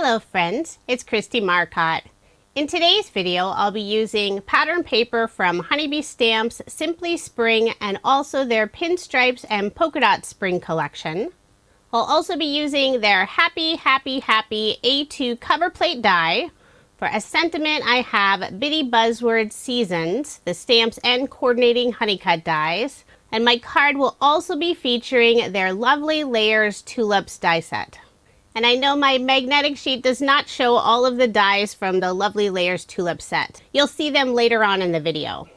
Hello friends, it's Kristie Marcotte. In today's video, I'll be using pattern paper from Honeybee Stamps, Simply Spring, and also their Pinstripes and Polka Dot Spring collection. I'll also be using their Happy Happy Happy A2 cover plate die. For a sentiment, I have Bitty Buzzwords Seasons, the stamps and coordinating honeycut dies. And my card will also be featuring their Lovely Layers Tulips die set. And I know my magnetic sheet does not show all of the dies from the Lovely Layers Tulip set. You'll see them later on in the video.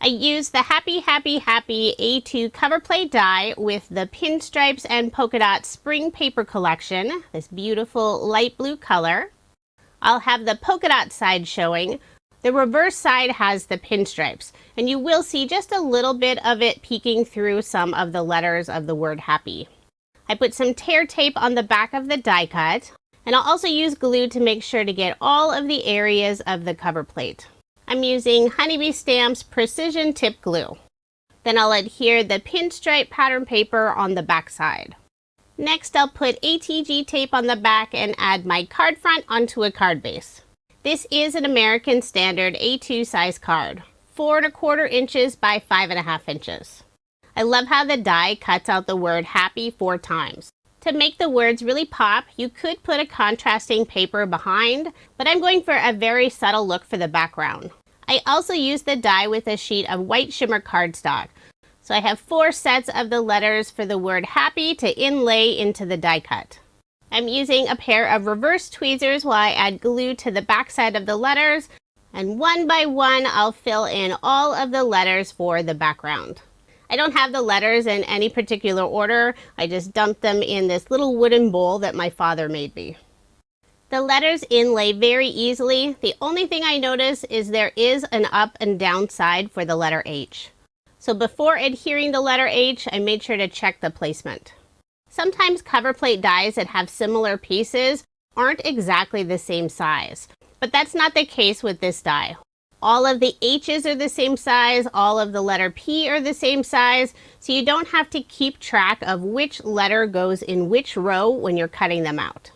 I used the Happy Happy Happy A2 cover plate die with the Pinstripes and Polka Dot Spring paper collection, this beautiful light blue color. I'll have the polka dot side showing. The reverse side has the pinstripes, and you will see just a little bit of it peeking through some of the letters of the word happy. I put some tear tape on the back of the die cut, and I'll also use glue to make sure to get all of the areas of the cover plate. I'm using Honeybee Stamps Precision Tip Glue. Then I'll adhere the pinstripe pattern paper on the back side. Next, I'll put ATG tape on the back and add my card front onto a card base. This is an American Standard A2 size card, 4 1/4 inches by 5 1/2 inches. I love how the die cuts out the word happy 4 times. To make the words really pop, you could put a contrasting paper behind, but I'm going for a very subtle look for the background. I also used the die with a sheet of white shimmer cardstock. So I have 4 sets of the letters for the word happy to inlay into the die cut. I'm using a pair of reverse tweezers while I add glue to the back side of the letters, and one by one I'll fill in all of the letters for the background. I don't have the letters in any particular order, I just dumped them in this little wooden bowl that my father made me. The letters inlay very easily. The only thing I notice is there is an up and down side for the letter H. So before adhering the letter H, I made sure to check the placement. Sometimes cover plate dies that have similar pieces aren't exactly the same size, but that's not the case with this die. All of the H's are the same size, all of the letter P are the same size, so you don't have to keep track of which letter goes in which row when you're cutting them out.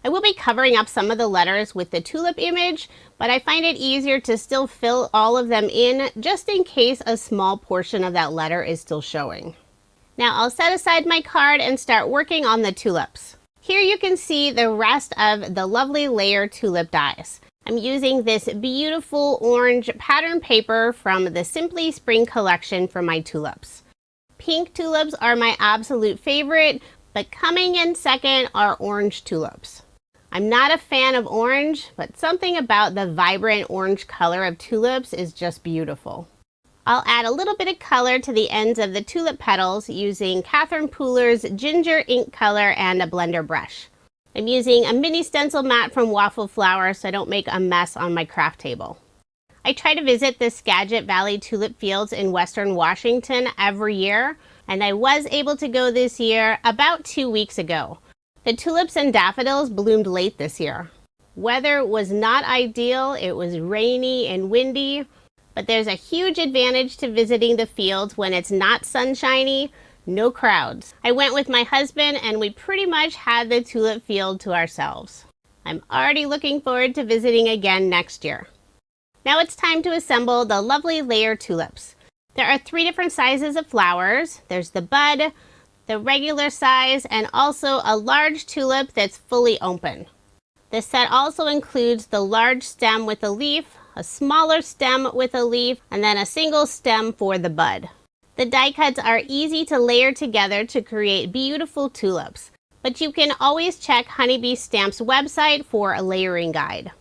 I will be covering up some of the letters with the tulip image, but I find it easier to still fill all of them in just in case a small portion of that letter is still showing. Now I'll set aside my card and start working on the tulips. Here you can see the rest of the Lovely Layer tulip dies. I'm using this beautiful orange pattern paper from the Simply Spring collection for my tulips. Pink tulips are my absolute favorite, but coming in second are orange tulips. I'm not a fan of orange, but something about the vibrant orange color of tulips is just beautiful. I'll add a little bit of color to the ends of the tulip petals using Catherine Pooler's ginger ink color and a blender brush. I'm using a mini stencil mat from Waffle Flower so I don't make a mess on my craft table. I try to visit the Skagit Valley tulip fields in Western Washington every year, and I was able to go this year about 2 weeks ago. The tulips and daffodils bloomed late this year. Weather was not ideal, it was rainy and windy, but there's a huge advantage to visiting the fields when it's not sunshiny, no crowds. I went with my husband and we pretty much had the tulip field to ourselves. I'm already looking forward to visiting again next year. Now it's time to assemble the Lovely Layer tulips. There are 3 different sizes of flowers. There's the bud, the regular size, and also a large tulip that's fully open. This set also includes the large stem with a leaf, a smaller stem with a leaf, and then a single stem for the bud. The die cuts are easy to layer together to create beautiful tulips, but you can always check Honeybee Stamps' website for a layering guide.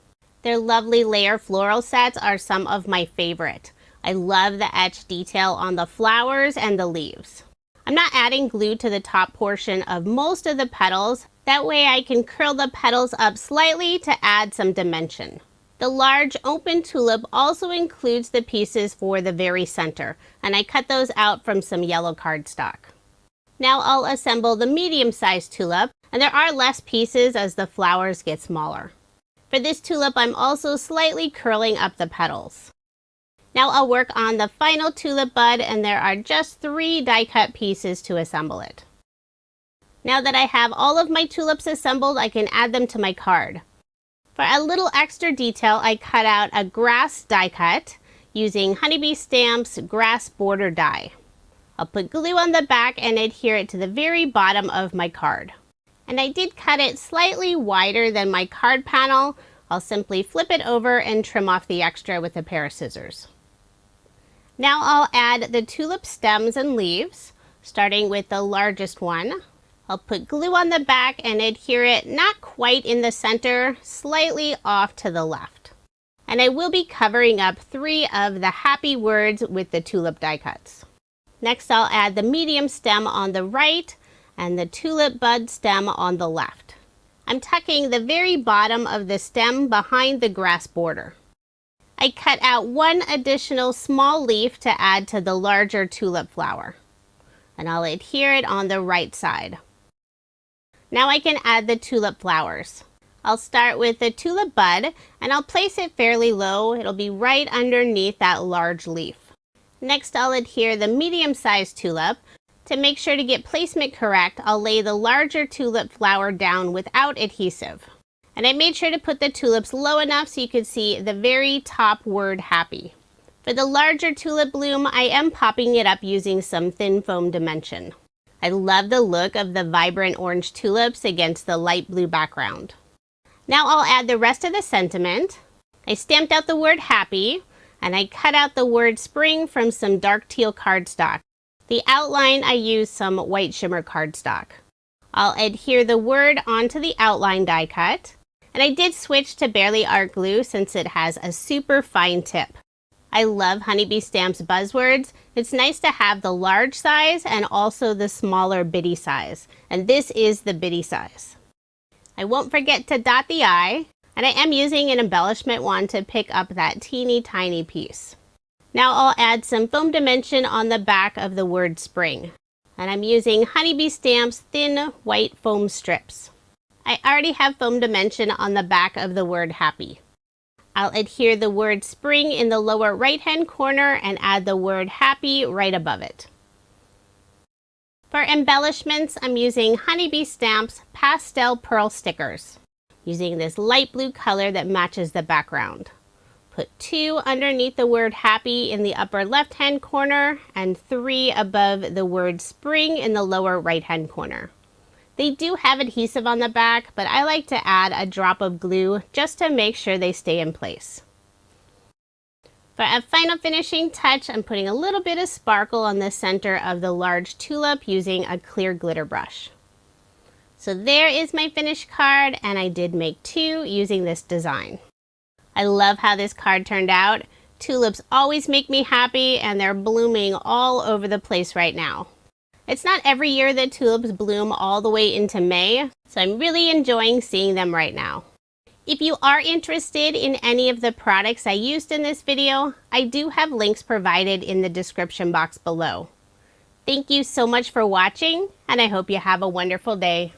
Their Lovely Layer floral sets are some of my favorite. I love the etched detail on the flowers and the leaves. I'm not adding glue to the top portion of most of the petals. That way I can curl the petals up slightly to add some dimension. The large open tulip also includes the pieces for the very center, and I cut those out from some yellow cardstock. Now I'll assemble the medium-sized tulip, and there are less pieces as the flowers get smaller. For this tulip, I'm also slightly curling up the petals. Now I'll work on the final tulip bud, and there are just 3 die-cut pieces to assemble it. Now that I have all of my tulips assembled, I can add them to my card. For a little extra detail, I cut out a grass die cut using Honeybee Stamps grass border die. I'll put glue on the back and adhere it to the very bottom of my card. And I did cut it slightly wider than my card panel. I'll simply flip it over and trim off the extra with a pair of scissors. Now I'll add the tulip stems and leaves, starting with the largest one. I'll put glue on the back and adhere it not quite in the center, slightly off to the left. And I will be covering up 3 of the happy words with the tulip die cuts. Next, I'll add the medium stem on the right and the tulip bud stem on the left. I'm tucking the very bottom of the stem behind the grass border. I cut out 1 additional small leaf to add to the larger tulip flower. And I'll adhere it on the right side. Now I can add the tulip flowers. I'll start with the tulip bud and I'll place it fairly low. It'll be right underneath that large leaf. Next, I'll adhere the medium-sized tulip. To make sure to get placement correct, I'll lay the larger tulip flower down without adhesive. And I made sure to put the tulips low enough so you could see the very top word happy. For the larger tulip bloom, I am popping it up using some thin foam dimension. I love the look of the vibrant orange tulips against the light blue background. Now I'll add the rest of the sentiment. I stamped out the word happy, and I cut out the word spring from some dark teal cardstock. The outline, I used some white shimmer cardstock. I'll adhere the word onto the outline die cut, and I did switch to barely art glue since it has a super fine tip. I love Honeybee Stamps Buzzwords. It's nice to have the large size and also the smaller bitty size. And this is the bitty size. I won't forget to dot the I, and I am using an embellishment wand to pick up that teeny tiny piece. Now I'll add some foam dimension on the back of the word spring. And I'm using Honeybee Stamps thin white foam strips. I already have foam dimension on the back of the word happy. I'll adhere the word spring in the lower right-hand corner and add the word happy right above it. For embellishments, I'm using Honeybee Stamps Pastel Pearl stickers, using this light blue color that matches the background. Put 2 underneath the word happy in the upper left-hand corner and 3 above the word spring in the lower right-hand corner. They do have adhesive on the back, but I like to add a drop of glue just to make sure they stay in place. For a final finishing touch, I'm putting a little bit of sparkle on the center of the large tulip using a clear glitter brush. So there is my finished card, and I did make 2 using this design. I love how this card turned out. Tulips always make me happy, and they're blooming all over the place right now. It's not every year that tulips bloom all the way into May, so I'm really enjoying seeing them right now. If you are interested in any of the products I used in this video, I do have links provided in the description box below. Thank you so much for watching, and I hope you have a wonderful day.